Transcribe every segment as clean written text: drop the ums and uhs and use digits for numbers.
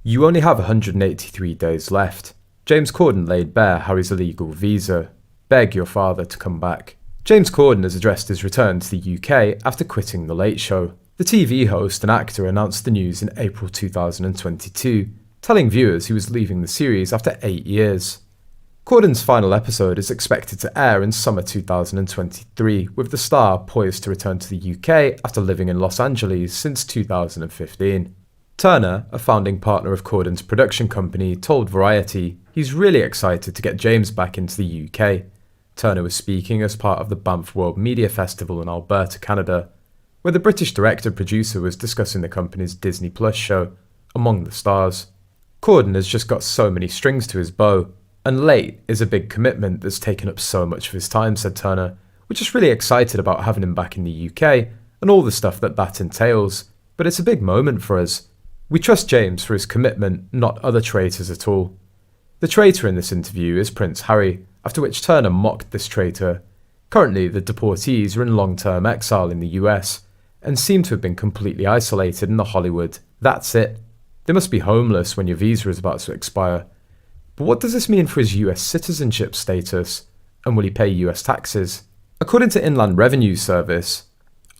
You only have 183 days left. James Corden laid bare Harry's illegal visa. Beg your father to come back. James Corden has addressed his return to the UK after quitting The Late Show. The TV host and actor announced the news in April 2022, telling viewers he was leaving the series after 8 years. Corden's final episode is expected to air in summer 2023, with the star poised to return to the UK after living in Los Angeles since 2015. Turner, a founding partner of Corden's production company, told Variety he's really excited to get James back into the UK. Turner was speaking as part of the Banff World Media Festival in Alberta, Canada, where the British director-producer was discussing the company's Disney Plus show, Among the Stars. Corden has just got so many strings to his bow, and late is a big commitment that's taken up so much of his time, said Turner. We're just really excited about having him back in the UK and all the stuff that entails, but it's a big moment for us. We trust James for his commitment, not other traitors at all. The traitor in this interview is Prince Harry, after which Turner mocked this traitor. Currently, the deportees are in long-term exile in the US and seem to have been completely isolated in the Hollywood. That's it. They must be homeless when your visa is about to expire. But what does this mean for his US citizenship status? And will he pay US taxes? According to Inland Revenue Service,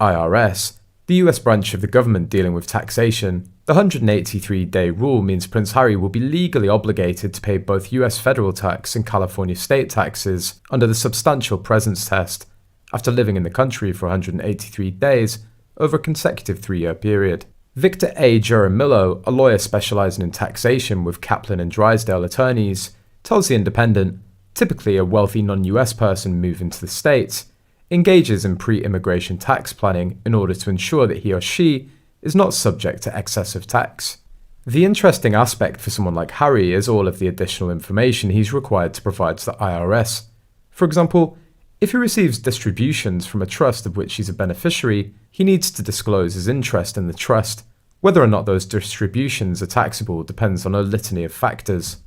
IRS, the US branch of the government dealing with taxation, the 183-day rule means Prince Harry will be legally obligated to pay both US federal tax and California state taxes under the substantial presence test after living in the country for 183 days over a consecutive 3-year period. Victor A. Jaramillo, a lawyer specializing in taxation with Kaplan and Drysdale attorneys, tells The Independent, typically a wealthy non-US person moving to the States, engages in pre-immigration tax planning in order to ensure that he or she is not subject to excessive tax. The interesting aspect for someone like Harry is all of the additional information he's required to provide to the IRS. For example, if he receives distributions from a trust of which he's a beneficiary, he needs to disclose his interest in the trust. Whether or not those distributions are taxable depends on a litany of factors.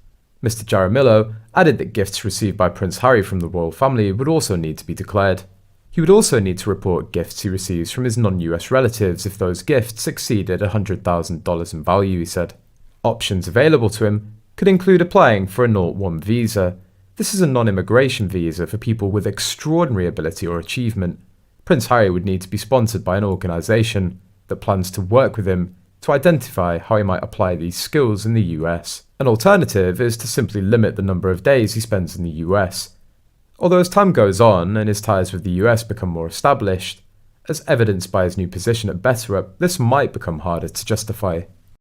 Mr. Jaramillo added that gifts received by Prince Harry from the royal family would also need to be declared. He would also need to report gifts he receives from his non-US relatives if those gifts exceeded $100,000 in value, he said. Options available to him could include applying for a 0-1 visa. This is a non-immigration visa for people with extraordinary ability or achievement. Prince Harry would need to be sponsored by an organisation that plans to work with him to identify how he might apply these skills in the US. An alternative is to simply limit the number of days he spends in the US. Although as time goes on and his ties with the US become more established, as evidenced by his new position at BetterUp, this might become harder to justify.